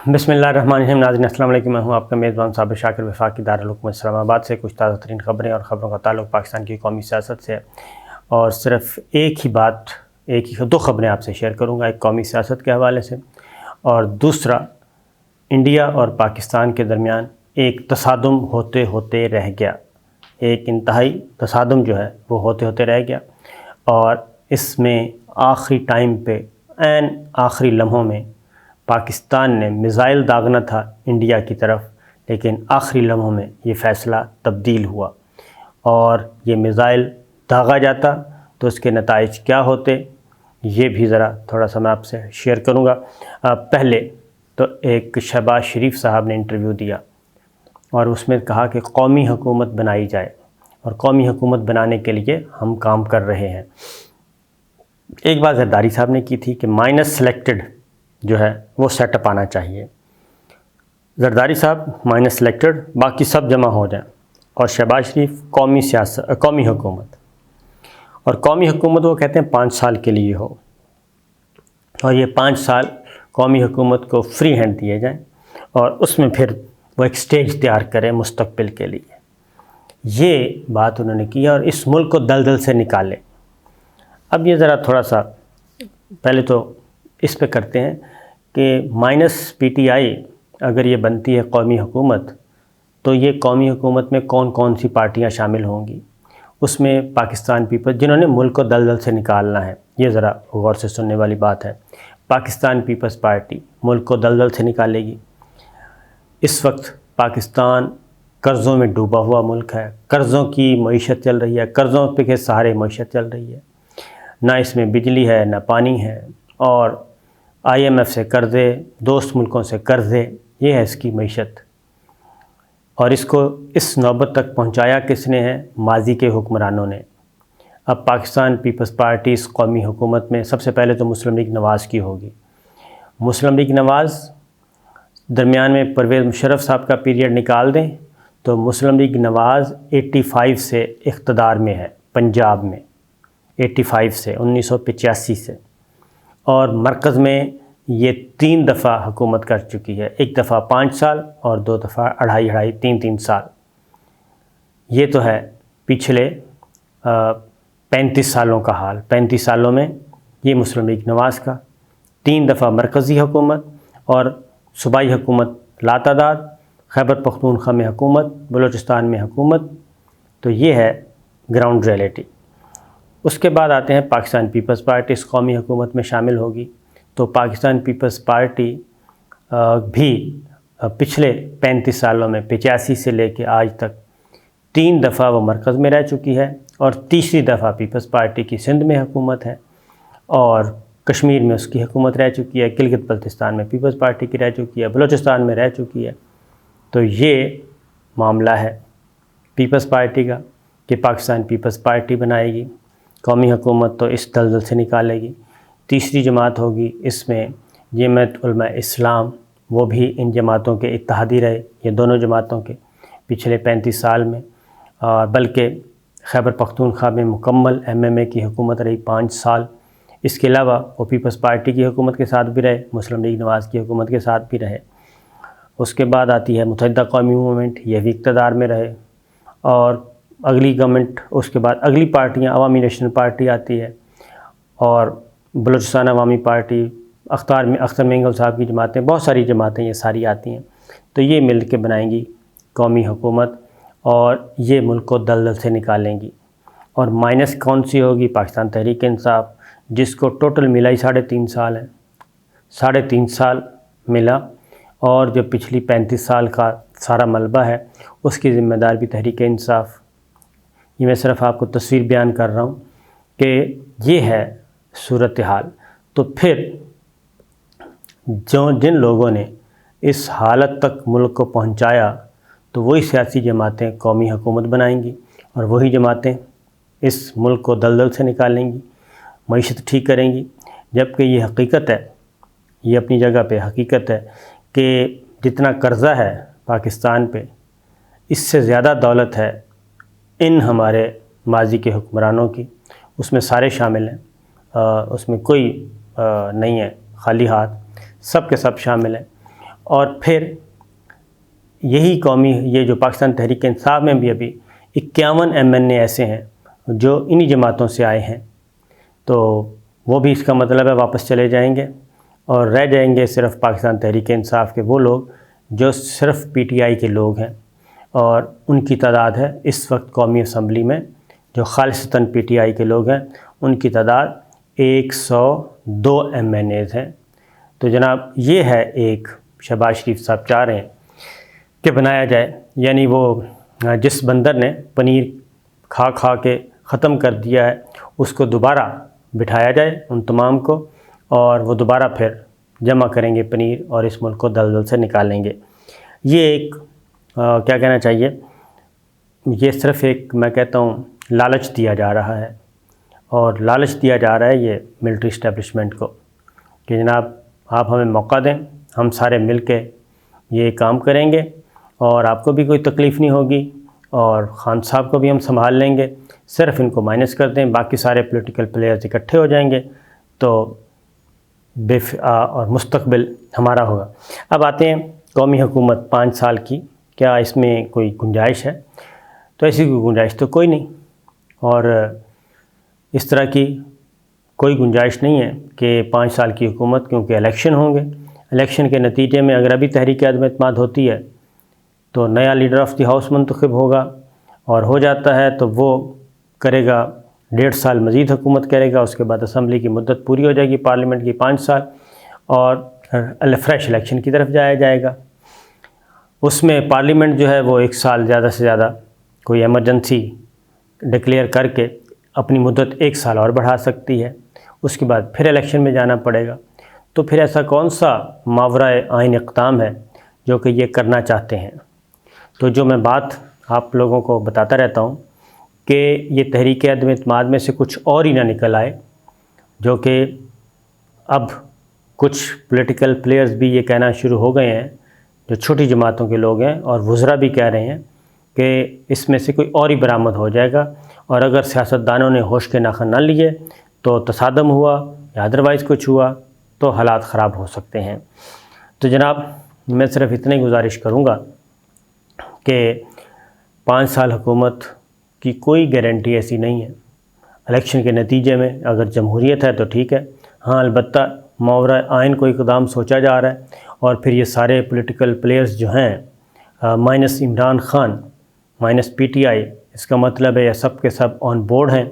بسم اللہ الرحمن الرحیم۔ ناظرین السلام علیکم، میں ہوں آپ کا میزبان صابر شاکر وفاقی دارالحکومت اسلام آباد سے۔ کچھ تازہ ترین خبریں اور خبروں کا تعلق پاکستان کی قومی سیاست سے ہے، اور صرف دو خبریں آپ سے شیئر کروں گا، ایک قومی سیاست کے حوالے سے اور دوسرا انڈیا اور پاکستان کے درمیان ایک تصادم ہوتے ہوتے رہ گیا، ایک انتہائی تصادم جو ہے وہ ہوتے ہوتے رہ گیا، اور اس میں آخری ٹائم پہ آخری لمحوں میں پاکستان نے میزائل داغنا تھا انڈیا کی طرف، لیکن آخری لمحوں میں یہ فیصلہ تبدیل ہوا، اور یہ میزائل داغا جاتا تو اس کے نتائج کیا ہوتے یہ بھی ذرا تھوڑا سا میں آپ سے شیئر کروں گا۔ پہلے تو ایک شہباز شریف صاحب نے انٹرویو دیا اور اس میں کہا کہ قومی حکومت بنائی جائے، اور قومی حکومت بنانے کے لیے ہم کام کر رہے ہیں۔ ایک بات زرداری صاحب نے کی تھی کہ مائنس سلیکٹڈ جو ہے وہ سیٹ اپ آنا چاہیے۔ زرداری صاحب مائنس سلیکٹڈ، باقی سب جمع ہو جائیں، اور شہباز شریف قومی حکومت، اور قومی حکومت وہ کہتے ہیں 5 سال کے لیے ہو، اور یہ 5 سال قومی حکومت کو فری ہینڈ دیے جائیں، اور اس میں پھر وہ ایک سٹیج تیار کریں مستقبل کے لیے۔ یہ بات انہوں نے کی اور اس ملک کو دلدل سے نکالے۔ اب یہ ذرا تھوڑا سا پہلے تو اس پہ کرتے ہیں کہ مائنس پی ٹی آئی اگر یہ بنتی ہے قومی حکومت، تو یہ قومی حکومت میں کون کون سی پارٹیاں شامل ہوں گی؟ اس میں پاکستان پیپلز، جنہوں نے ملک کو دلدل سے نکالنا ہے، یہ ذرا غور سے سننے والی بات ہے۔ پاکستان پیپلز پارٹی ملک کو دلدل سے نکالے گی۔ اس وقت پاکستان قرضوں میں ڈوبا ہوا ملک ہے، قرضوں کی معیشت چل رہی ہے، قرضوں کے سہارے معیشت چل رہی ہے، نہ اس میں بجلی ہے نہ پانی ہے، اور آئی ایم ایف سے قرضے، دوست ملکوں سے قرضے، یہ ہے اس کی معیشت۔ اور اس کو اس نوبت تک پہنچایا کس نے ہے؟ ماضی کے حکمرانوں نے۔ اب پاکستان پیپلز پارٹی اس قومی حکومت میں سب سے پہلے تو مسلم لیگ نواز کی ہوگی۔ مسلم لیگ نواز درمیان میں پرویز مشرف صاحب کا پیریڈ نکال دیں تو مسلم لیگ نواز 85 سے اقتدار میں ہے پنجاب میں، 85 سے 1985 سے، اور مرکز میں یہ 3 دفعہ حکومت کر چکی ہے، ایک دفعہ 5 سال اور 2 دفعہ 2.5 سال۔ یہ تو ہے پچھلے 35 سالوں کا حال۔ 35 سالوں میں یہ مسلم لیگ نواز کا 3 دفعہ مرکزی حکومت اور صوبائی حکومت لاتعداد، خیبر پختونخوا میں حکومت، بلوچستان میں حکومت، تو یہ ہے گراؤنڈ ریئلٹی۔ اس کے بعد آتے ہیں پاکستان پیپلز پارٹی اس قومی حکومت میں شامل ہوگی، تو پاکستان پیپلز پارٹی بھی پچھلے 35 سالوں میں 85 سے لے کے آج تک 3 دفعہ وہ مرکز میں رہ چکی ہے، اور تیسری دفعہ پیپلز پارٹی کی سندھ میں حکومت ہے، اور کشمیر میں اس کی حکومت رہ چکی ہے، گلگت بلتستان میں پیپلز پارٹی کی رہ چکی ہے، بلوچستان میں رہ چکی ہے۔ تو یہ معاملہ ہے پیپلز پارٹی کا کہ پاکستان پیپلز پارٹی بنائے گی قومی حکومت، تو اس دلدل سے نکالے گی۔ تیسری جماعت ہوگی اس میں جمعیت علماء اسلام، وہ بھی ان جماعتوں کے اتحادی رہے، یہ دونوں جماعتوں کے پچھلے 35 سال میں، بلکہ خیبر پختونخوا میں مکمل MMA کی حکومت رہی 5 سال۔ اس کے علاوہ وہ پیپلز پارٹی کی حکومت کے ساتھ بھی رہے، مسلم لیگ نواز کی حکومت کے ساتھ بھی رہے۔ اس کے بعد آتی ہے متحدہ قومی موومنٹ، یہ بھی اقتدار میں رہے، اور اگلی گورنمنٹ، اس کے بعد اگلی پارٹیاں عوامی نیشنل پارٹی آتی ہے، اور بلوچستان عوامی پارٹی، اختر مینگل صاحب کی جماعتیں، بہت ساری جماعتیں یہ ساری آتی ہیں، تو یہ مل کے بنائیں گی قومی حکومت، اور یہ ملک کو دلدل سے نکالیں گی۔ اور مائنس کون سی ہوگی؟ پاکستان تحریک انصاف، جس کو ٹوٹل ملا ہی 3.5 سال ہے، 3.5 سال ملا، اور جو پچھلی 35 سال کا سارا ملبہ ہے اس کی ذمہ دار بھی تحریک انصاف۔ یہ میں صرف آپ کو تصویر بیان کر رہا ہوں کہ یہ ہے صورتحال۔ تو پھر جن لوگوں نے اس حالت تک ملک کو پہنچایا، تو وہی سیاسی جماعتیں قومی حکومت بنائیں گی، اور وہی جماعتیں اس ملک کو دلدل سے نکالیں گی، معیشت ٹھیک کریں گی۔ جبکہ یہ حقیقت ہے، یہ اپنی جگہ پہ حقیقت ہے کہ جتنا قرضہ ہے پاکستان پہ، اس سے زیادہ دولت ہے ان ہمارے ماضی کے حکمرانوں کی، اس میں سارے شامل ہیں، اس میں کوئی نہیں ہے خالی ہاتھ، سب کے سب شامل ہیں۔ اور پھر یہی قومی یہ جو پاکستان تحریک انصاف میں بھی ابھی 51 MNA ایسے ہیں جو انہی جماعتوں سے آئے ہیں، تو وہ بھی اس کا مطلب ہے واپس چلے جائیں گے، اور رہ جائیں گے صرف پاکستان تحریک انصاف کے وہ لوگ جو صرف PTI کے لوگ ہیں، اور ان کی تعداد ہے اس وقت قومی اسمبلی میں جو خالصتاً PTI کے لوگ ہیں ان کی تعداد 102 MNAs ہیں۔ تو جناب یہ ہے ایک شہباز شریف صاحب چاہ رہے ہیں کہ بنایا جائے، یعنی وہ جس بندر نے پنیر کھا کھا کے ختم کر دیا ہے اس کو دوبارہ بٹھایا جائے ان تمام کو، اور وہ دوبارہ پھر جمع کریں گے پنیر اور اس ملک کو دلدل سے نکالیں گے۔ یہ ایک کیا کہنا چاہیے، یہ صرف ایک میں کہتا ہوں لالچ دیا جا رہا ہے، اور لالچ دیا جا رہا ہے یہ ملٹری اسٹیبلشمنٹ کو کہ جناب آپ ہمیں موقع دیں، ہم سارے مل کے یہ کام کریں گے اور آپ کو بھی کوئی تکلیف نہیں ہوگی، اور خان صاحب کو بھی ہم سنبھال لیں گے، صرف ان کو مائنس کر دیں، باقی سارے پولیٹیکل پلیئرز اکٹھے ہو جائیں گے تو اور مستقبل ہمارا ہوگا۔ اب آتے ہیں قومی حکومت 5 سال کی، کیا اس میں کوئی گنجائش ہے؟ تو ایسی کوئی گنجائش تو کوئی نہیں، اور اس طرح کی کوئی گنجائش نہیں ہے کہ 5 سال کی حکومت، کیونکہ الیکشن ہوں گے، الیکشن کے نتیجے میں اگر ابھی تحریک عدم اعتماد ہوتی ہے تو نیا لیڈر آف دی ہاؤس منتخب ہوگا، اور ہو جاتا ہے تو وہ کرے گا 1.5 سال مزید حکومت کرے گا، اس کے بعد اسمبلی کی مدت پوری ہو جائے گی پارلیمنٹ کی 5 سال، اور فریش الیکشن کی طرف جایا جائے گا۔ اس میں پارلیمنٹ جو ہے وہ 1 سال زیادہ سے زیادہ کوئی ایمرجنسی ڈکلیئر کر کے اپنی مدت 1 سال اور بڑھا سکتی ہے، اس کے بعد پھر الیکشن میں جانا پڑے گا۔ تو پھر ایسا کون سا ماورائے آئین اقدام ہے جو کہ یہ کرنا چاہتے ہیں؟ تو جو میں بات آپ لوگوں کو بتاتا رہتا ہوں کہ یہ تحریک عدم اعتماد میں سے کچھ اور ہی نہ نکل آئے، جو کہ اب کچھ پولیٹیکل پلیئرز بھی یہ کہنا شروع ہو گئے ہیں جو چھوٹی جماعتوں کے لوگ ہیں، اور وزراء بھی کہہ رہے ہیں کہ اس میں سے کوئی اور ہی برآمد ہو جائے گا، اور اگر سیاستدانوں نے ہوش کے ناخن نہ لیے تو تصادم ہوا یا ادروائز کچھ ہوا تو حالات خراب ہو سکتے ہیں۔ تو جناب میں صرف اتنا ہی گزارش کروں گا کہ 5 سال حکومت کی کوئی گارنٹی ایسی نہیں ہے۔ الیکشن کے نتیجے میں اگر جمہوریت ہے تو ٹھیک ہے، ہاں البتہ ماورائے آئین کوئی اقدام سوچا جا رہا ہے، اور پھر یہ سارے پولیٹیکل پلیئرز جو ہیں minus Imran Khan minus PTI، اس کا مطلب ہے یہ سب کے سب آن بورڈ ہیں،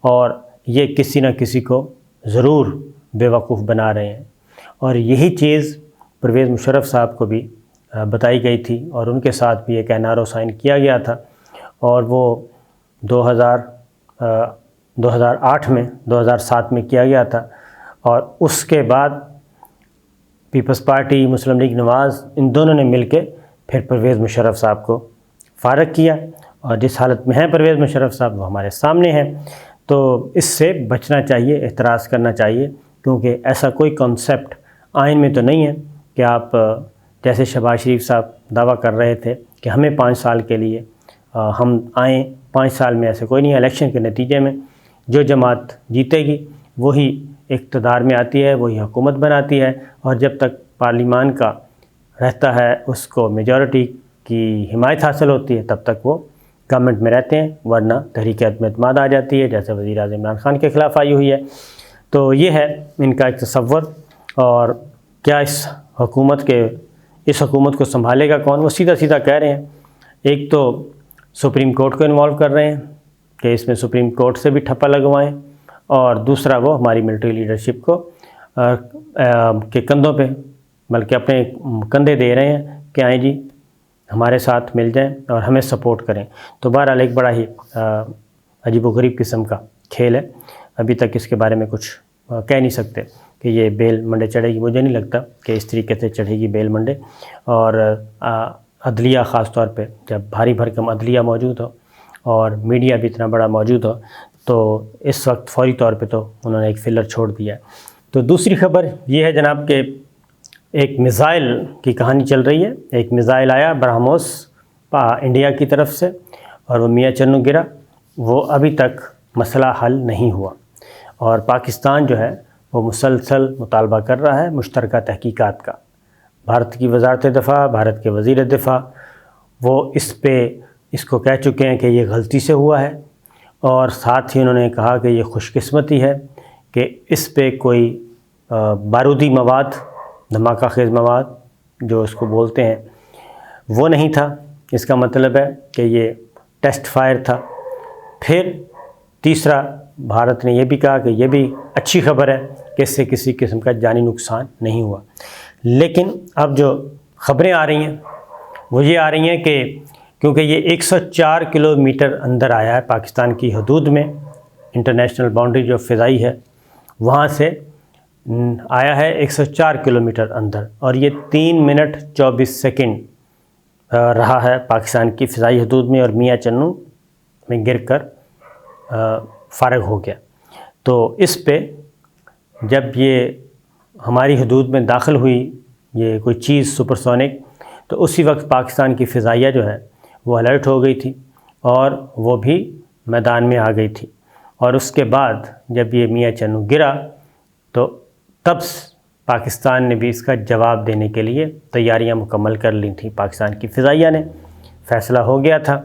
اور یہ کسی نہ کسی کو ضرور بیوقوف بنا رہے ہیں، اور یہی چیز پرویز مشرف صاحب کو بھی بتائی گئی تھی، اور ان کے ساتھ بھی ایک NRO سائن کیا گیا تھا، اور وہ 2008 میں 2007 میں کیا گیا تھا، اور اس کے بعد پیپلز پارٹی، مسلم لیگ نواز، ان دونوں نے مل کے پھر پرویز مشرف صاحب کو فارغ کیا، اور جس حالت میں ہیں پرویز مشرف صاحب وہ ہمارے سامنے ہیں۔ تو اس سے بچنا چاہیے، احتراز کرنا چاہیے، کیونکہ ایسا کوئی کنسیپٹ آئین میں تو نہیں ہے کہ آپ جیسے شہباز شریف صاحب دعویٰ کر رہے تھے کہ ہمیں 5 سال کے لیے ہم آئیں، 5 سال میں ایسے کوئی نہیں ہے۔ الیکشن کے نتیجے میں جو جماعت جیتے گی وہی اقتدار میں آتی ہے، وہی حکومت بناتی ہے، اور جب تک پارلیمان کا رہتا ہے اس کو میجورٹی کی حمایت حاصل ہوتی ہے تب تک وہ گورنمنٹ میں رہتے ہیں، ورنہ تحریک عدم اعتماد آ جاتی ہے، جیسے وزیر اعظم عمران خان کے خلاف آئی ہوئی ہے۔ تو یہ ہے ان کا ایک تصور، اور کیا اس حکومت کو سنبھالے گا کون؟ وہ سیدھا سیدھا کہہ رہے ہیں، ایک تو سپریم کورٹ کو انوالو کر رہے ہیں کہ اس میں سپریم کورٹ سے بھی ٹھپا لگوائیں، اور دوسرا وہ ہماری ملٹری لیڈرشپ کو کے کندھوں پہ بلکہ اپنے کندھے دے رہے ہیں کہ آئیں جی ہمارے ساتھ مل جائیں اور ہمیں سپورٹ کریں۔ تو بہرحال ایک بڑا ہی عجیب و غریب قسم کا کھیل ہے، ابھی تک اس کے بارے میں کچھ کہہ نہیں سکتے کہ یہ بیل منڈے چڑھے گی، مجھے نہیں لگتا کہ اس طریقے سے چڑھے گی بیل منڈے، اور عدلیہ خاص طور پہ جب بھاری بھرکم عدلیہ موجود ہو اور میڈیا بھی اتنا بڑا موجود ہو تو اس وقت فوری طور پہ تو انہوں نے ایک فلر چھوڑ دیا ہے۔ تو دوسری خبر یہ ہے جناب کہ ایک میزائل کی کہانی چل رہی ہے، ایک میزائل آیا برہموس انڈیا کی طرف سے، اور وہ میاں چنو گرا، وہ ابھی تک مسئلہ حل نہیں ہوا، اور پاکستان جو ہے وہ مسلسل مطالبہ کر رہا ہے مشترکہ تحقیقات کا۔ بھارت کی وزارت دفاع، بھارت کے وزیر دفاع، وہ اس کو کہہ چکے ہیں کہ یہ غلطی سے ہوا ہے، اور ساتھ ہی انہوں نے کہا کہ یہ خوش قسمتی ہے کہ اس پہ کوئی بارودی مواد، دھماکہ خیز مواد جو اس کو بولتے ہیں، وہ نہیں تھا۔ اس کا مطلب ہے کہ یہ ٹیسٹ فائر تھا۔ پھر تیسرا، بھارت نے یہ بھی کہا کہ یہ بھی اچھی خبر ہے کہ اس سے کسی قسم کا جانی نقصان نہیں ہوا۔ لیکن اب جو خبریں آ رہی ہیں وہ یہ آ رہی ہیں کہ کیونکہ یہ 104 کلومیٹر اندر آیا ہے پاکستان کی حدود میں، انٹرنیشنل باؤنڈری جو فضائی ہے وہاں سے آیا ہے 104 کلومیٹر اندر، اور یہ 3 منٹ 24 سیکنڈ رہا ہے پاکستان کی فضائی حدود میں، اور میاں چنو میں گر کر فارغ ہو گیا۔ تو اس پہ جب یہ ہماری حدود میں داخل ہوئی یہ کوئی چیز سپرسونک، تو اسی وقت پاکستان کی فضائیہ جو ہے وہ الرٹ ہو گئی تھی اور وہ بھی میدان میں آ گئی تھی، اور اس کے بعد جب یہ میاں چنو گرا تو تب پاکستان نے بھی اس کا جواب دینے کے لیے تیاریاں مکمل کر لی تھیں۔ پاکستان کی فضائیہ نے فیصلہ ہو گیا تھا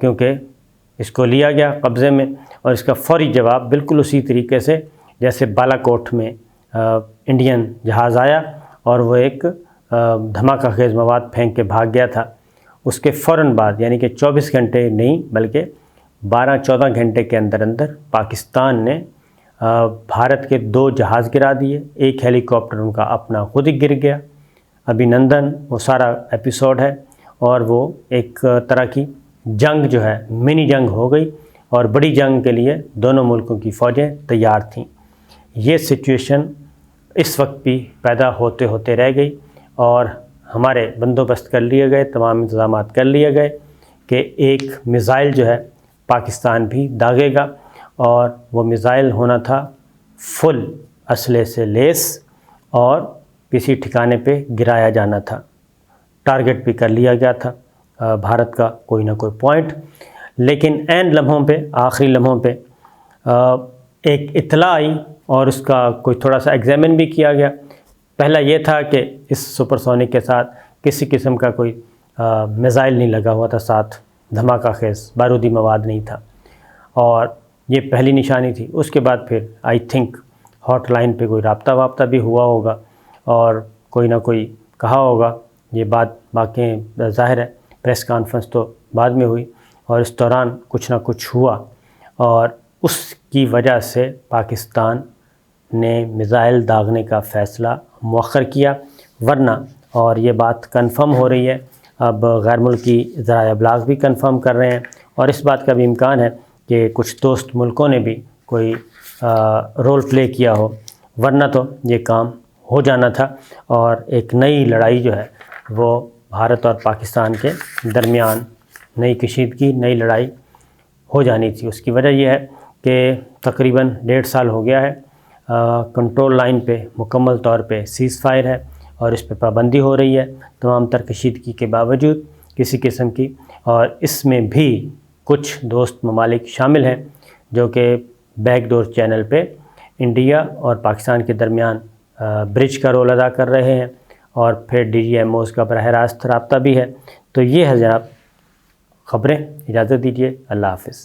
کیونکہ اس کو لیا گیا قبضے میں، اور اس کا فوری جواب بالکل اسی طریقے سے جیسے بالا کوٹ میں انڈین جہاز آیا اور وہ ایک دھماکہ خیز مواد پھینک کے بھاگ گیا تھا، اس کے فوراً بعد یعنی کہ 24 گھنٹے نہیں بلکہ 12-14 گھنٹے کے اندر اندر پاکستان نے بھارت کے 2 جہاز گرا دیے، ایک ہیلی کاپٹر ان کا اپنا خود ہی گر گیا۔ ابھی نندن وہ سارا ایپیسوڈ ہے، اور وہ ایک طرح کی جنگ جو ہے منی جنگ ہو گئی، اور بڑی جنگ کے لیے دونوں ملکوں کی فوجیں تیار تھیں۔ یہ سچویشن اس وقت بھی پیدا ہوتے ہوتے رہ گئی، اور ہمارے بندوبست کر لیے گئے، تمام انتظامات کر لیے گئے کہ ایک میزائل جو ہے پاکستان بھی داغے گا، اور وہ میزائل ہونا تھا فل اسلحے سے لیس، اور کسی ٹھکانے پہ گرایا جانا تھا۔ ٹارگٹ بھی کر لیا گیا تھا بھارت کا کوئی نہ کوئی پوائنٹ، لیکن عین لمحوں پہ، آخری لمحوں پہ ایک اطلاع آئی اور اس کا کوئی تھوڑا سا ایگزامن بھی کیا گیا۔ پہلا یہ تھا کہ اس سپرسونک کے ساتھ کسی قسم کا کوئی میزائل نہیں لگا ہوا تھا، ساتھ دھماکہ خیز بارودی مواد نہیں تھا، اور یہ پہلی نشانی تھی۔ اس کے بعد پھر آئی تھنک ہاٹ لائن پہ کوئی رابطہ بھی ہوا ہوگا، اور کوئی نہ کوئی کہا ہوگا۔ یہ بات باقی ظاہر ہے، پریس کانفرنس تو بعد میں ہوئی، اور اس دوران کچھ نہ کچھ ہوا، اور اس کی وجہ سے پاکستان نے میزائل داغنے کا فیصلہ مؤخر کیا، ورنہ اور یہ بات کنفرم ہو رہی ہے، اب غیر ملکی ذرائع ابلاغ بھی کنفرم کر رہے ہیں، اور اس بات کا بھی امکان ہے کہ کچھ دوست ملکوں نے بھی کوئی رول پلے کیا ہو، ورنہ تو یہ کام ہو جانا تھا، اور ایک نئی لڑائی جو ہے وہ بھارت اور پاکستان کے درمیان نئی کشیدگی، نئی لڑائی ہو جانی تھی۔ اس کی وجہ یہ ہے کہ تقریباً 1.5 سال ہو گیا ہے کنٹرول لائن پہ مکمل طور پہ سیز فائر ہے، اور اس پہ پابندی ہو رہی ہے تمام تر کشیدگی کے باوجود کسی قسم کی، اور اس میں بھی کچھ دوست ممالک شامل ہیں جو کہ بیک ڈور چینل پہ انڈیا اور پاکستان کے درمیان برج کا رول ادا کر رہے ہیں، اور پھر ڈی جی ایم اوز کا براہ راست رابطہ بھی ہے۔ تو یہ ہے جناب خبریں، اجازت دیجیے، اللہ حافظ۔